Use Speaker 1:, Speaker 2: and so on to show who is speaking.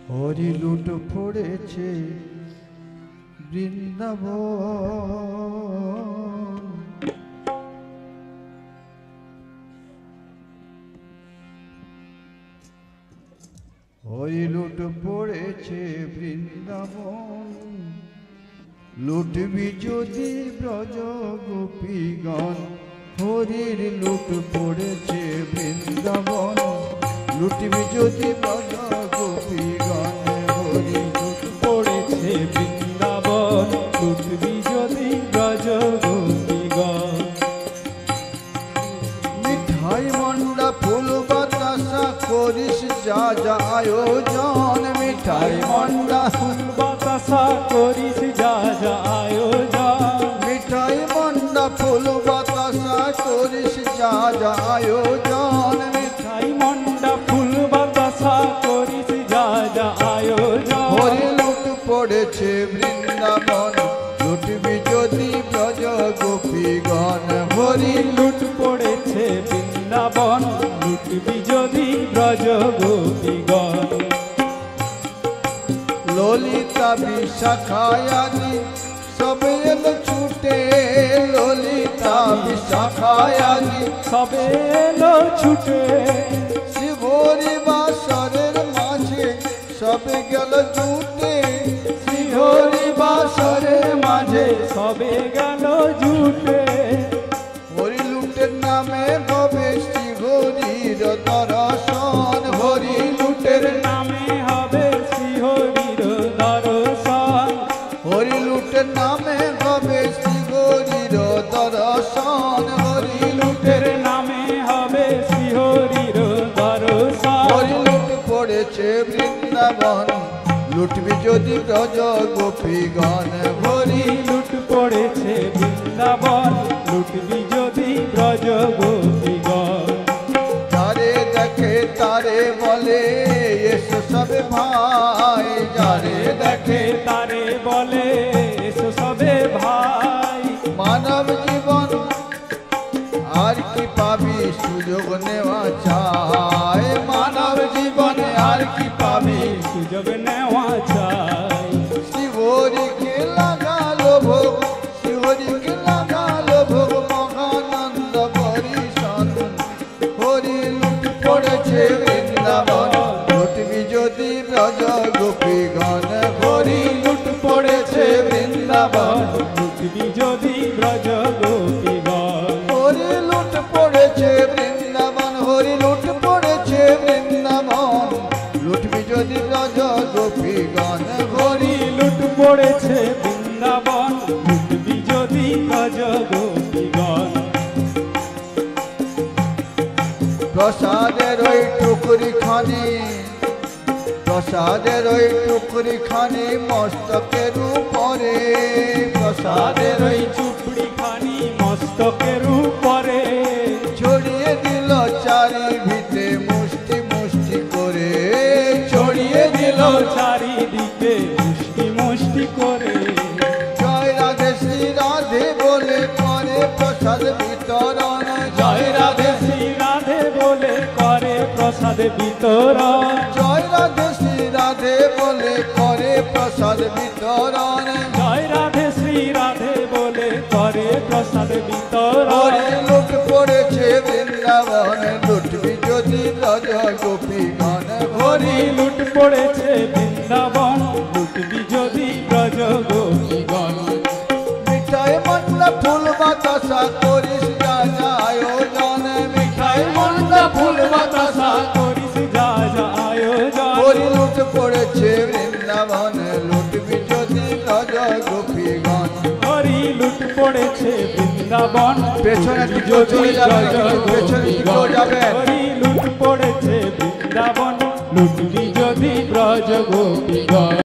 Speaker 1: হরি লুট পড়েছে বৃন্দাবন, হরি লুট পড়েছে বৃন্দাবন। লুটবি যদি ব্রজ গোপীগণ, হরির লুট পড়েছে বৃন্দাবন। লুটবি যদি ব্রজ গোপীগণ, হরি লুট
Speaker 2: পড়েছে বৃন্দাবন। লুটবি যদি ব্রজ গোপীগণ।
Speaker 1: মিঠাই মন্ডা ফুল বাতাসা করিস যা যা আয়োজন। মিঠাই মন্ডা
Speaker 2: ফুল বাতাসা করিস যা যা আয়োজন।
Speaker 1: মিঠাই মন্ডা ফুল বাতাসা করিস যা যা আয়োজন।
Speaker 2: মিঠাই মন্ডা ফুল বাতাসা করিস যা যা আয়োজন।
Speaker 1: হরি লুট পড়েছে বৃন্দাবন, লুটবি যদি ব্রজ গোপীগণ। হরি
Speaker 2: লুট পড়েছে বৃন্দাবন। লুটবি যদি ব্রজ গোপীগণ।
Speaker 1: ললিতা বিশাখায়াদি সবে এলো ছুটে। ললিতা বিশাখায়াদি
Speaker 2: সবে এলো ছুটে।
Speaker 1: শিবরি বাসরের মাঝে সবে গেল জুটে।
Speaker 2: শিহরি বাসরের মাঝে সবে গেল জুটে।
Speaker 1: হরি লুটের নামে হবে শ্রীহরির দর্শন। হরি লুটের
Speaker 2: নামে হবে শ্রীহরির দর্শন।
Speaker 1: হরি লুটের নামে হবে শ্রীহরির দর্শন। হরি
Speaker 2: লুটের নামে হবে শ্রীহরির দর্শন।
Speaker 1: হরি লুট পড়েছে বৃন্দাবন, লুটবি যদি ব্রজ গোপীগণ। হরি
Speaker 2: লুট পড়েছে বৃন্দাবন। লুটবি যদি ব্রজ গোপীগণ।
Speaker 1: যারে দেখে তারে বলে এসো সবে ভাই। যারে দেখে
Speaker 2: তারে বলে এসো সবে ভাই।
Speaker 1: মানব জীবন আর কি পাবি সুযোগ নেওয়া চাই। মানব জীবনে আর কি পাবি
Speaker 2: সুযোগ নেওয়া চাই।
Speaker 1: শিবরিকে লাগালো ভোগ, শিবরিকে লাগালো ভোগ মহানন্দ পরিষদ। হরি লুট পড়েছে বৃন্দাবন, লুটবি যদি ব্রজ গোপীগণ। হরি লুট পড়েছে বৃন্দাবন,
Speaker 2: লুটবি যদি ব্রজ গোপীগণ।
Speaker 1: হরি লুট পড়েছে বৃন্দাবন। হরি লুট পড়েছে বৃন্দাবন, লুটবি যদি ব্রজ গোপীগণ। হরি
Speaker 2: লুট পড়েছে বৃন্দাবন। লুটবি যদি ব্রজ গোপীগণ।
Speaker 1: প্রসাদের ওই টুকরি খানি, প্রসাদের ওই টুকরি খানি মস্তকের উপরে। প্রসাদের
Speaker 2: তাদের ওই চুপড়ি খানি মস্তকের উপরে।
Speaker 1: ছড়িয়ে দিল চারি ভিতে মুষ্টি মুষ্টি করে। ছড়িয়ে দিল
Speaker 2: চারিদিকে মুষ্টি মুষ্টি করে।
Speaker 1: জয় রাধে শ্রী রাধে বলে করে প্রসাদ বিতরণ।
Speaker 2: জয় রাধে শ্রী রাধে বলে করে প্রসাদ বিতরণ।
Speaker 1: জয় রাধে শ্রী রাধে বলে করে প্রসাদ বিতরণ।
Speaker 2: জয় রাধে শ্রী রাধে বলে করে প্রসাদ বিতরণ।
Speaker 1: হরি লুট পড়েছে বৃন্দাবন, লুটবি যদি ব্রজ গোপীগণ।
Speaker 2: হরি লুট পড়েছে বৃন্দাবন। লুটবি যদি ব্রজ গোপীগণ।
Speaker 1: মিঠাই মন্ডা ফুল বাতাসা করিস যা যা আয়োজন। মিঠাই মন্ডা ফুল বাতাসা
Speaker 2: করিস যা যা আয়োজন।
Speaker 1: হরি লুট পড়েছে বৃন্দাবন, লুটবি যদি ব্রজ গোপীগণ।
Speaker 2: হরি লুট পড়েছে বৃন্দাবন।
Speaker 1: পেছনে দিকেও চলে যাবে, পেছনে দিকেও যাবে।
Speaker 2: হরি লুট পড়েছে বৃন্দাবন। লুটবি যদি ব্রজ গোপীগণ।